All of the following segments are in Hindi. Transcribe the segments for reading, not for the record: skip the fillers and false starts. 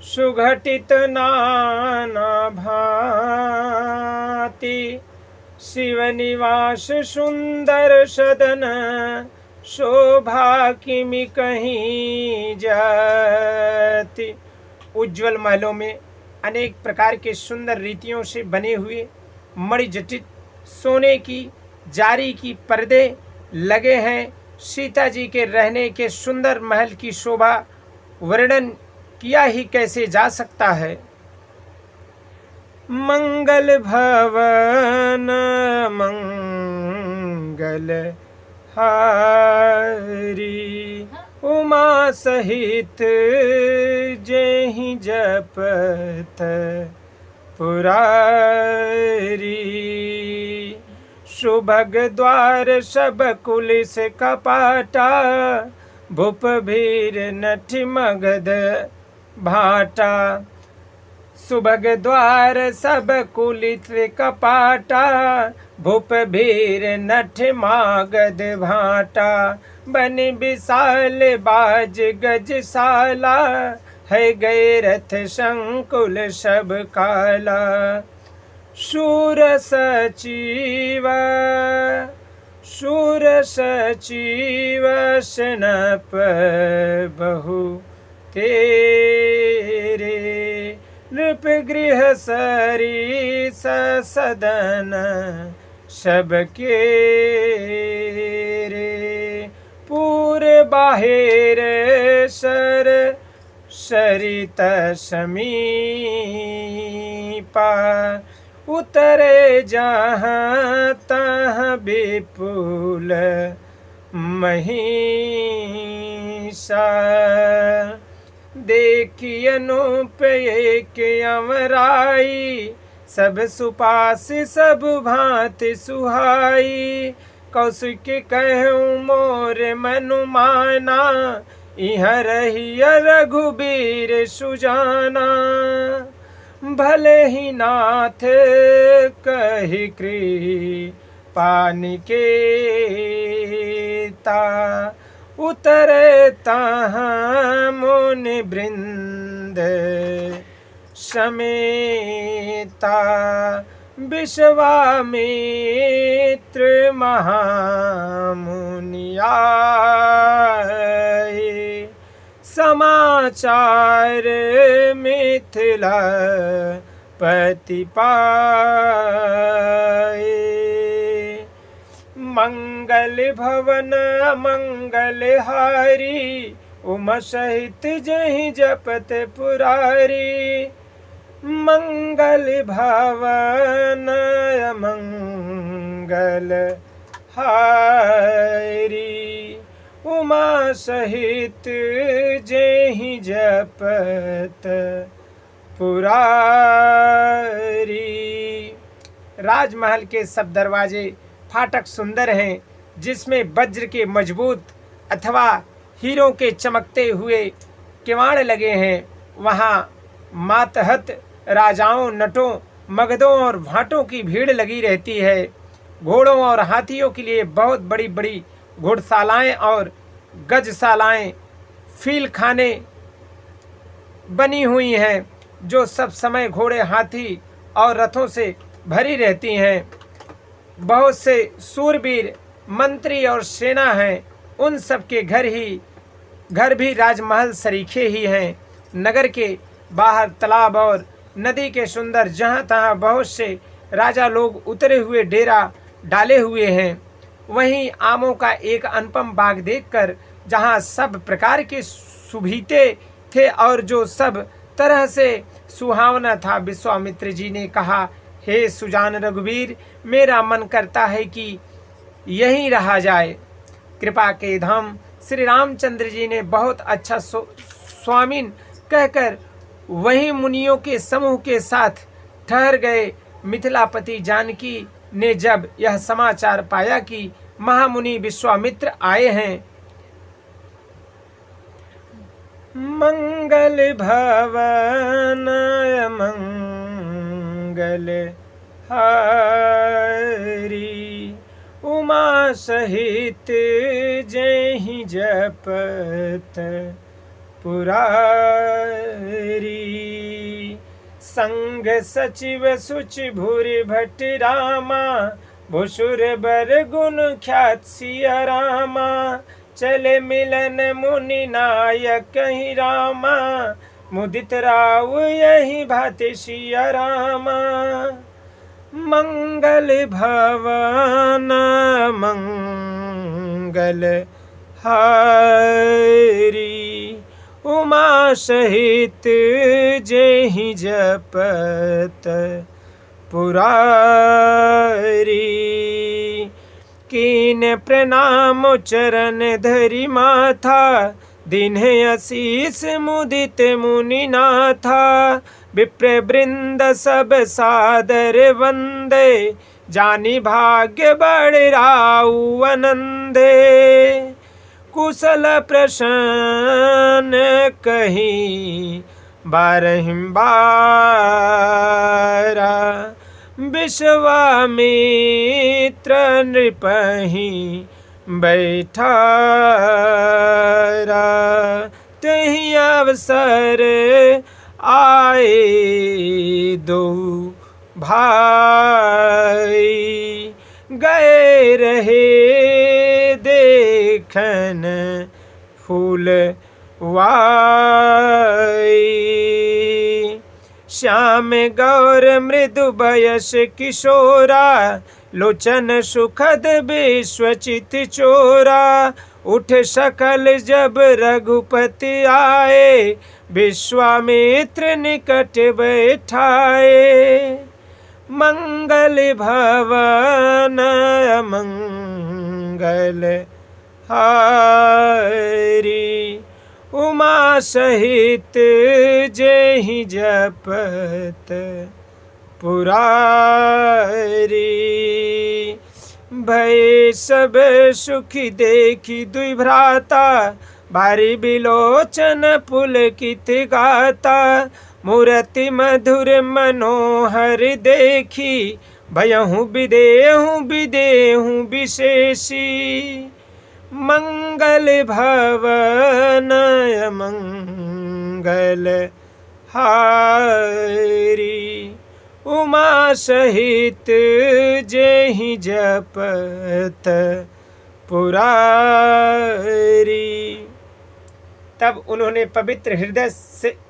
सुघटित नाना भांति शिवनिवास सुंदर सदन शोभा किमि कहीं जाति। उज्ज्वल महलों में अनेक प्रकार के सुंदर रीतियों से बने हुए मणिजटित सोने की जारी की पर्दे लगे हैं। सीता जी के रहने के सुंदर महल की शोभा वर्णन किया ही कैसे जा सकता है। मंगल भवन मंगल हारी उमा सहित जेहि जपत पुरारी। सुभग द्वार सब कुलिस कपाटा भूप भीर नठ मगध भाटा। सुभग द्वार सब कुलिस कपाटा भूप भीर नठ मागध भाटा। बन विशाल बाज गजशाला है गए रथ संकुल सब काला। शूर सचिव सनप बहु तेरे। नृप गृह सरीस सदन सबके रे। पूर बाहिर सर सरित समीपा। उतरे जहाँ तहाँ विपुल महिषा। देखी अनूप एक अमराई सब सुपास सब भांति सुहाई। कौशिक कहूँ मोर मनु माना इहाँ रहिया रघुबीर सुजाना। भले ही नाथ कही कृपा निकेता। उतरे तहाँ मुनि वृंद समेता। विश्वामित्र महामुनि आए। समाचार मिथिला पति पाए। मंगल भवन मंगल हारी उमा सहित जहि जपत पुरारी। मंगल भवन मंगल हारी उमा सहित जेहि जपत पुरारी। राजमहल के सब दरवाजे फाटक सुंदर हैं, जिसमें वज्र के मजबूत अथवा हीरों के चमकते हुए किवाड़ लगे हैं। वहाँ मातहत राजाओं, नटों, मगधों और भाटों की भीड़ लगी रहती है। घोड़ों और हाथियों के लिए बहुत बड़ी बड़ी घुड़शालाएं और गजशालाएं, फील खाने बनी हुई हैं, जो सब समय घोड़े, हाथी और रथों से भरी रहती हैं। बहुत से सूरवीर मंत्री और सेना हैं। उन सब के घर भी राजमहल सरीखे ही हैं। नगर के बाहर तालाब और नदी के सुंदर जहाँ तहाँ बहुत से राजा लोग उतरे हुए डेरा डाले हुए हैं। वहीं आमों का एक अनुपम बाग देखकर, जहाँ सब प्रकार के सुभीते थे और जो सब तरह से सुहावना था, विश्वामित्र जी ने कहा, हे सुजान रघुवीर, मेरा मन करता है कि यहीं रहा जाए। कृपा के धाम श्री रामचंद्र जी ने बहुत अच्छा स्वामीन कहकर वहीं मुनियों के समूह के साथ ठहर गए। मिथिलापति जानकी ने जब यह समाचार पाया कि महामुनि विश्वामित्र आए हैं, मंगल भवन मंगल हारी उमा सहित जेहि जपत पुरारी। संग सचिव सुचि भूरि भट्ट रामा, भूसुर बर गुण ख्यात सिया रामा। चले मिलन मुनि नायक ही रामा, मुदित राव यही भाति सिया रामा। मंगल भवन मंगल हारी, उमा सहित जेहि जपत पुरारी। कीन प्रणाम चरण धरि माथा, दीन्हे आशीष मुदित मुनि नाथा। विप्र वृंद सब सादर वंदे, जानी भाग्य बढ़ाऊ आनंदे। कुशल प्रसन्न कहीं बारहिम्बारा, विश्वामित्र नृपहि बैठारा। तहि अवसर आए दो भाई, गए रहे देखन फूलवाई। श्याम गौर मृदु बयस किशोरा, लोचन सुखद विश्वचित चोरा। उठ सकल जब रघुपति आए, विश्वामित्र निकट बैठाए। मंगल भवन मंगल हारी, उमा सहित जेहि जपत पुरारी। भय सब सुखी देखी दुई भ्राता, बारी बिलोचन पुलकित गाता। मूर्ति मधुर मनोहर देखी, भयहु विदेहु विदेहु विशेषी। मंगल भवन मंगल हारी, उमा सहित जेहि जपत पुरारी। तब उन्होंने पवित्र हृदय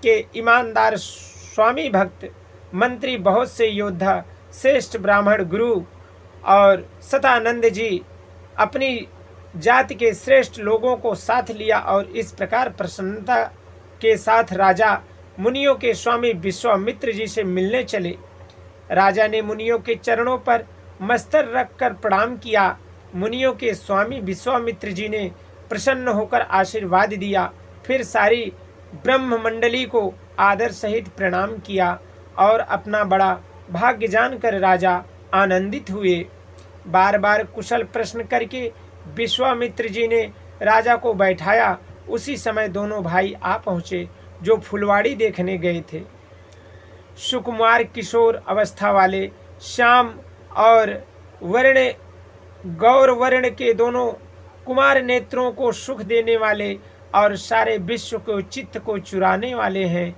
के ईमानदार स्वामी भक्त, मंत्री, बहुत से योद्धा, श्रेष्ठ ब्राह्मण, गुरु और सतानंद जी, अपनी जाति के श्रेष्ठ लोगों को साथ लिया और इस प्रकार प्रसन्नता के साथ राजा मुनियों के स्वामी विश्वामित्र जी से मिलने चले। राजा ने मुनियों के चरणों पर मस्तक रखकर प्रणाम किया। मुनियों के स्वामी विश्वामित्र जी ने प्रसन्न होकर आशीर्वाद दिया। फिर सारी ब्रह्म मंडली को आदर सहित प्रणाम किया और अपना बड़ा भाग्य जानकर राजा आनंदित हुए। बार बार कुशल प्रश्न करके विश्वामित्र जी ने राजा को बैठाया। उसी समय दोनों भाई आ पहुँचे जो फुलवाड़ी देखने गए थे। सुकुमार किशोर अवस्था वाले श्याम और वर्ण गौर वर्ण के दोनों कुमार नेत्रों को सुख देने वाले और सारे विश्व को चित्त को चुराने वाले हैं।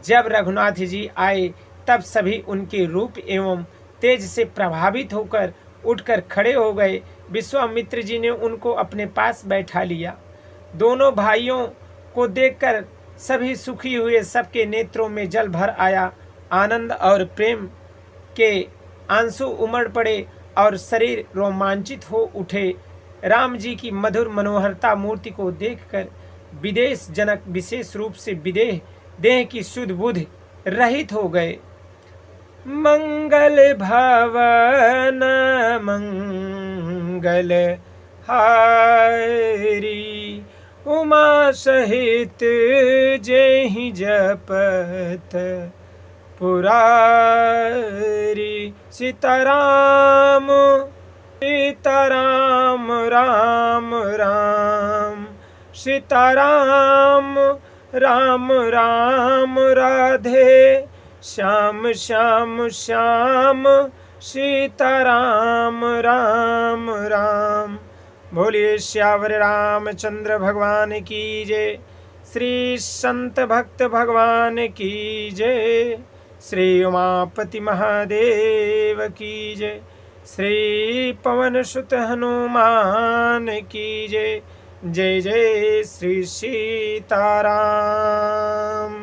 जब रघुनाथ जी आए तब सभी उनके रूप एवं तेज से प्रभावित होकर उठकर खड़े हो गए। विश्वामित्र जी ने उनको अपने पास बैठा लिया। दोनों भाइयों को देखकर सभी सुखी हुए। सबके नेत्रों में जल भर आया। आनंद और प्रेम के आंसू उमड़ पड़े और शरीर रोमांचित हो उठे। राम जी की मधुर मनोहरता मूर्ति को देखकर विदेश जनक विशेष रूप से विदेह देह की शुद्ध बुद्धि रहित हो गए। मंगल भवन मंगल हारी, उमा सहित जेहि जपत पुरारी। सीताराम सीताराम राम राम, सीताराम राम राम राधे श्याम श्याम श्याम, सीताराम राम राम। बोलिए श्यावर रामचंद्र भगवान की जय। श्री संत भक्त भगवान की जय। श्री उमापति महादेव की जय। श्री पवन सुत हनुमान की जय। जय जय श्री सीताराम।